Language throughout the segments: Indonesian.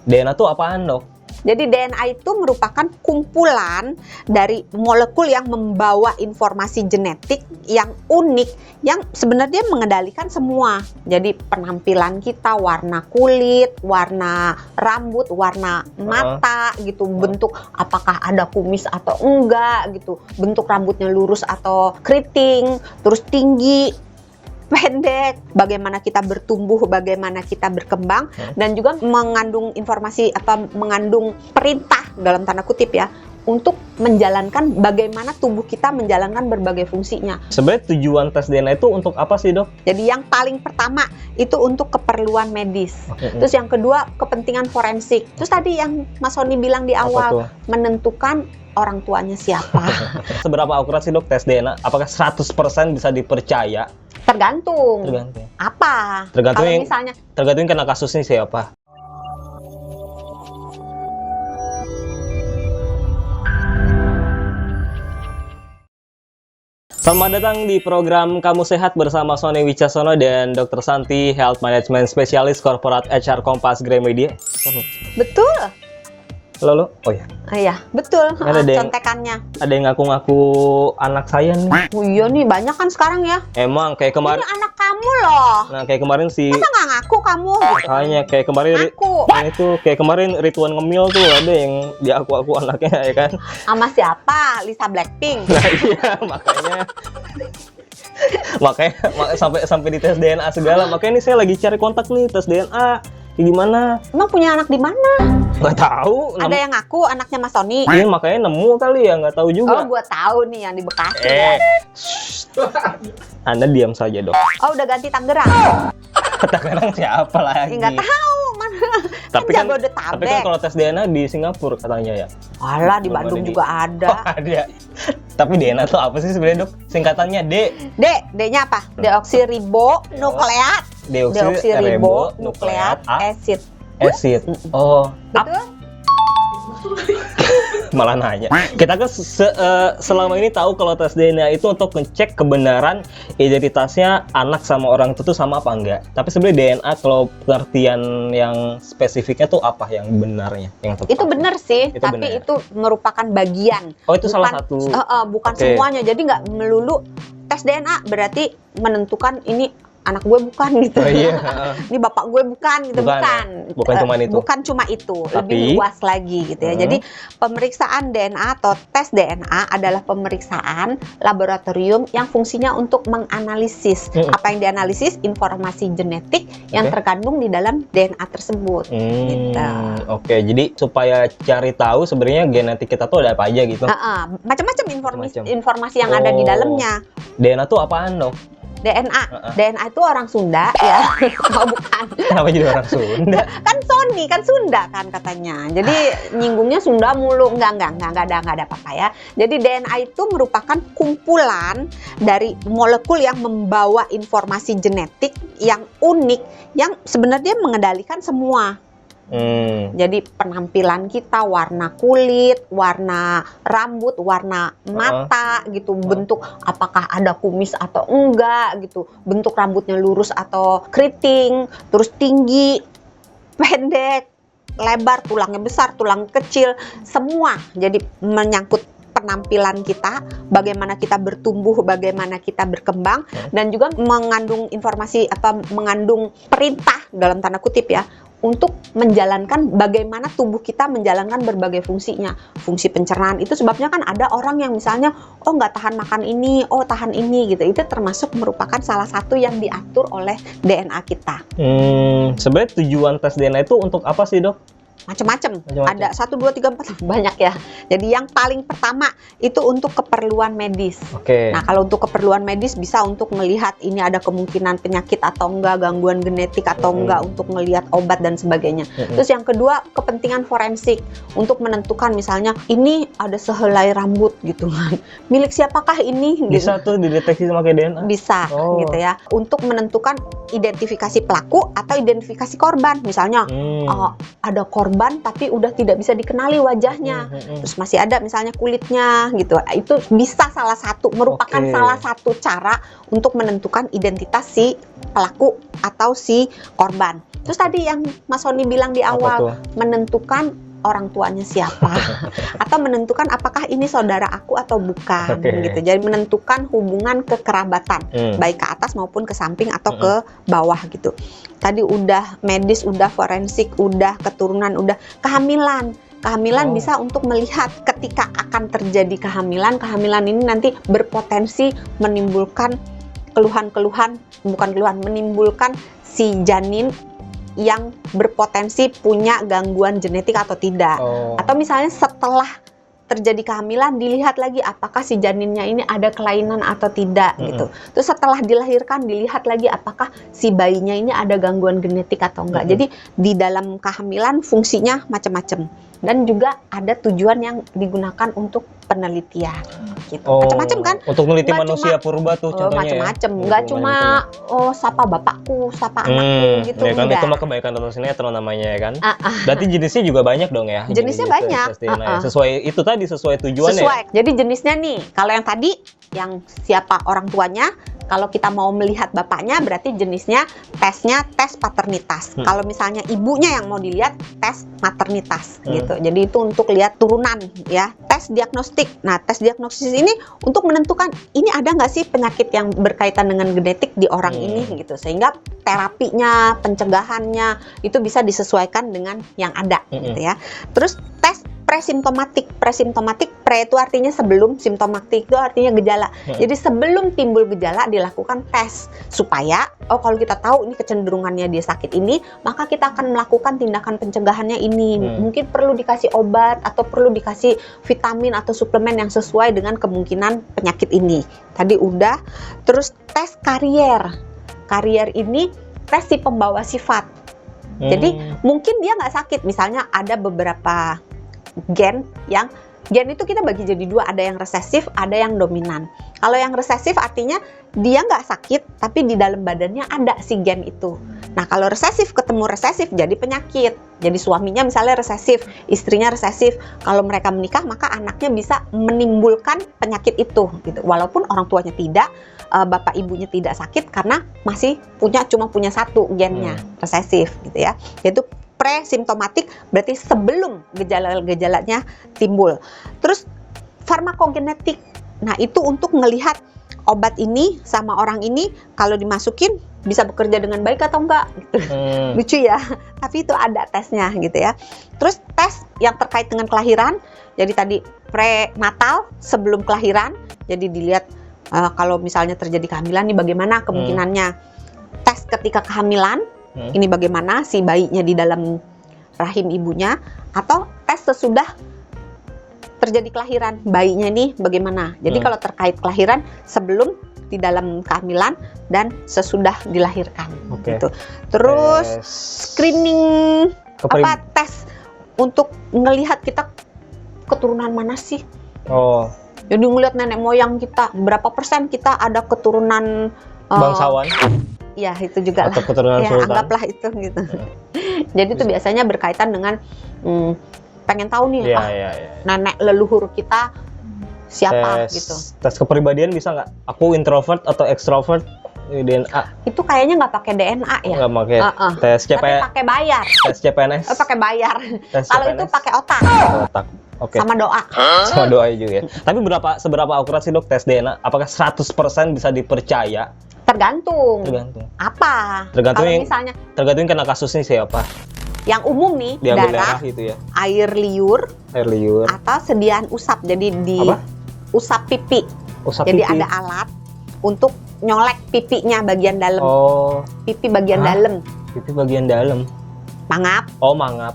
DNA tuh apaan, Dok? Jadi DNA itu merupakan kumpulan dari molekul yang membawa informasi genetik yang unik, yang sebenarnya mengendalikan semua. Jadi penampilan kita, warna kulit, warna rambut, warna mata gitu, bentuk apakah ada kumis atau enggak gitu, bentuk rambutnya lurus atau keriting, terus tinggi, pendek, bagaimana kita bertumbuh, bagaimana kita berkembang, dan juga mengandung informasi atau mengandung perintah dalam tanda kutip ya, untuk menjalankan bagaimana tubuh kita menjalankan berbagai fungsinya. Sebenarnya tujuan tes DNA itu untuk apa sih, Dok? Jadi yang paling pertama itu untuk keperluan medis. Terus yang kedua kepentingan forensik. Terus tadi yang Mas Sony bilang di awal, menentukan orang tuanya siapa. Seberapa akurat sih, Dok, tes DNA? Apakah 100% bisa dipercaya? Tergantung. Apa? Tergantung Kalau yang, misalnya tergantung karena kasusnya siapa. Selamat datang di program Kamu Sehat bersama Sony Wicaksono dan Dr. Santi, Health Management Specialist Corporate HR Kompas Gramedia. betul. Halo, oh ya. Iya, betul. Ada contekannya. Ada yang ngaku-ngaku anak saya nih. Oh iya nih, banyak kan sekarang ya. Emang kayak kemarin. Ini anak kamu loh. Nah, kayak kemarin sih. Masa nggak ngaku kamu? Makanya kayak kemarin. Nah, itu kayak kemarin Ridwan Ngemil tuh ada yang diaku-aku anaknya ya kan. Sama siapa? Lisa Blackpink. Nah iya, makanya sampai di tes DNA segala. Makanya ini saya lagi cari kontak nih tes DNA. Gimana? Emang punya anak di mana? Nggak tahu. Ada yang ngaku anaknya Mas Sony. Iya, makanya nemu kali ya, nggak tahu juga. Oh, gua tahu nih yang di Bekasi. Ya. Anda diam saja, Dok. Oh, udah ganti Tangerang. Tangerang siapa lagi? Nggak tahu mana. Tapi kan kalau tes DNA di Singapura katanya ya. Alah, di Bandung juga ada. Oh, ada. Tapi DNA tuh apa sih sebenarnya, Dok? Singkatannya D. D-nya apa? Deoksiribonukleat. Deoksiribonukleat acid. Oh. Betul? Malah nanya. Kita kan selama ini tahu kalau tes DNA itu untuk ngecek kebenaran identitasnya anak sama orang itu tuh sama apa enggak. Tapi sebenarnya DNA kalau pengertian yang spesifiknya tuh apa yang benarnya? Yang itu benar sih, tapi bener. Itu merupakan bagian. Oh, itu salah satu. Bukan semuanya. Jadi nggak melulu tes DNA berarti menentukan ini anak gue bukan gitu. Oh, iya. Ini bapak gue bukan gitu, bukan cuma itu. Bukan cuma itu, lebih luas lagi gitu ya. Jadi pemeriksaan DNA atau tes DNA adalah pemeriksaan laboratorium yang fungsinya untuk menganalisis apa yang dianalisis, informasi genetik yang terkandung di dalam DNA tersebut. Gitu. Oke, jadi supaya cari tahu sebenarnya genetik kita tuh ada apa aja gitu. Macam-macam informasi yang ada di dalamnya. DNA tuh apaan, Dok? DNA itu orang Sunda ya. Oh, bukan. Kenapa jadi orang Sunda? Kan Sony kan Sunda kan katanya. Jadi nyinggungnya Sunda mulu. Enggak ada apa-apa ya. Jadi DNA itu merupakan kumpulan dari molekul yang membawa informasi genetik yang unik, yang sebenarnya mengendalikan semua. Jadi penampilan kita, warna kulit, warna rambut, warna mata gitu, bentuk apakah ada kumis atau enggak gitu, bentuk rambutnya lurus atau keriting, terus tinggi, pendek, lebar, tulangnya besar, tulang kecil, semua. Jadi menyangkut penampilan kita, bagaimana kita bertumbuh, bagaimana kita berkembang, dan juga mengandung informasi apa mengandung perintah dalam tanda kutip ya, untuk menjalankan bagaimana tubuh kita menjalankan berbagai fungsinya. Fungsi pencernaan itu sebabnya kan ada orang yang misalnya nggak tahan makan ini, tahan ini gitu. Itu termasuk merupakan salah satu yang diatur oleh DNA kita. Sebenarnya tujuan tes DNA itu untuk apa sih, Dok? Macam-macam. Ada 1, 2, 3, 4 banyak ya. Jadi yang paling pertama itu untuk keperluan medis. Nah, kalau untuk keperluan medis bisa untuk melihat ini ada kemungkinan penyakit atau enggak, gangguan genetik atau enggak, untuk melihat obat dan sebagainya. Terus yang kedua kepentingan forensik, untuk menentukan misalnya ini ada sehelai rambut gitu kan. Milik siapakah ini? Bisa tuh dideteksi pakai DNA? Bisa gitu ya. Untuk menentukan identifikasi pelaku atau identifikasi korban. Misalnya ada korban tapi udah tidak bisa dikenali wajahnya, terus masih ada misalnya kulitnya gitu. Itu bisa merupakan salah satu cara untuk menentukan identitas si pelaku atau si korban. Terus tadi yang Mas Sony bilang di Apa awal, tuh? menentukan orang tuanya siapa atau menentukan apakah ini saudara aku atau bukan gitu. Jadi menentukan hubungan kekerabatan baik ke atas maupun ke samping atau ke bawah gitu. Tadi udah medis, udah forensik, udah keturunan, udah kehamilan. Kehamilan bisa untuk melihat ketika akan terjadi kehamilan ini nanti berpotensi menimbulkan keluhan-keluhan, bukan keluhan, menimbulkan si janin yang berpotensi punya gangguan genetik atau tidak. Atau misalnya setelah terjadi kehamilan dilihat lagi apakah si janinnya ini ada kelainan atau tidak gitu. Terus setelah dilahirkan dilihat lagi apakah si bayinya ini ada gangguan genetik atau enggak. Jadi di dalam kehamilan fungsinya macam-macam dan juga ada tujuan yang digunakan untuk penelitian gitu. Macam-macam kan? Untuk meneliti Nggak manusia cuma- purba tuh contohnya. macam-macam. Ya? Nggak cuma sapa bapakku, sapa anakku gitu. Ya kan enggak. itu mah kebaikan tonton sinetron namanya ya kan. Berarti jenisnya juga banyak dong ya. Jenisnya banyak. tes DNA ya. Sesuai itu tadi sesuai tujuannya. Sesuai. Jadi jenisnya nih, kalau yang tadi yang siapa orang tuanya, kalau kita mau melihat bapaknya berarti jenisnya tes paternitas. Kalau misalnya ibunya yang mau dilihat tes maternitas gitu. Jadi itu untuk lihat turunan ya. Tes diagnostik. Nah, tes diagnosis ini untuk menentukan ini ada nggak sih penyakit yang berkaitan dengan genetik di orang ini gitu. Sehingga terapinya, pencegahannya itu bisa disesuaikan dengan yang ada gitu ya. Terus tes presimptomatik. Pre itu artinya sebelum, simptomatik itu artinya gejala. Jadi sebelum timbul gejala dilakukan tes supaya kalau kita tahu ini kecenderungannya dia sakit ini, maka kita akan melakukan tindakan pencegahannya ini. Mungkin perlu dikasih obat atau perlu dikasih vitamin atau suplemen yang sesuai dengan kemungkinan penyakit ini. Tadi udah. Terus tes karier. Karier ini tes si pembawa sifat. Jadi mungkin dia nggak sakit. Misalnya ada beberapa gen itu kita bagi jadi dua, ada yang resesif, ada yang dominan. Kalau yang resesif artinya dia nggak sakit, tapi di dalam badannya ada si gen itu. Nah kalau resesif ketemu resesif jadi penyakit. Jadi suaminya misalnya resesif, istrinya resesif. Kalau mereka menikah maka anaknya bisa menimbulkan penyakit itu. Gitu. Walaupun orang tuanya tidak, bapak ibunya tidak sakit karena masih cuma punya satu gennya resesif, gitu ya. Yaitu presimptomatik berarti sebelum gejala-gejalanya timbul. Terus farmakogenetik. Nah, itu untuk melihat obat ini sama orang ini kalau dimasukin bisa bekerja dengan baik atau enggak gitu. Lucu ya. Tapi itu ada tesnya gitu ya. Terus tes yang terkait dengan kelahiran. Jadi tadi prenatal sebelum kelahiran. Jadi dilihat kalau misalnya terjadi kehamilan ini bagaimana kemungkinannya. Tes ketika kehamilan. Ini bagaimana si bayinya di dalam rahim ibunya, atau tes sesudah terjadi kelahiran bayinya ini bagaimana. Jadi kalau terkait kelahiran sebelum, di dalam kehamilan, dan sesudah dilahirkan. Gitu. Terus screening tes untuk melihat kita keturunan mana sih. Jadi ngelihat nenek moyang kita berapa persen kita ada keturunan bangsawan. Ya itu juga atau lah. keturunan Ya, sultan. anggaplah itu gitu. Jadi itu biasanya berkaitan dengan pengen tahu nih nenek leluhur kita siapa gitu. Tes kepribadian bisa nggak? Aku introvert atau extrovert? DNA. Itu kayaknya nggak pakai DNA ya. Nggak pakai. Tes Tapi CPNS. pakai bayar. Tes CPNS. Pakai bayar. Kalau itu pakai otak. Otak. Oke. Sama doa. Sama doa juga ya. Tapi seberapa akurat sih dok tes DNA? Apakah 100% bisa dipercaya? Tergantung. Apa? Tergantung Kalau yang, misalnya tergantung kena kasusnya siapa. yang umum nih, Diambil darah, gitu ya. air liur, atau sediaan usap. Jadi di usap pipi. Usap Jadi pipi. ada alat untuk nyolek pipinya bagian dalam. Pipi bagian dalam. Pipi bagian dalam. Mangap. Mangap.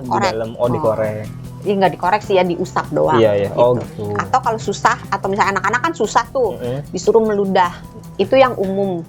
Di dalam. Dikorek. Ya nggak dikorek sih ya, diusap doang. Iya. Gitu. Gitu. Atau kalau susah, atau misalnya anak-anak kan susah tuh, disuruh meludah. Itu yang umum.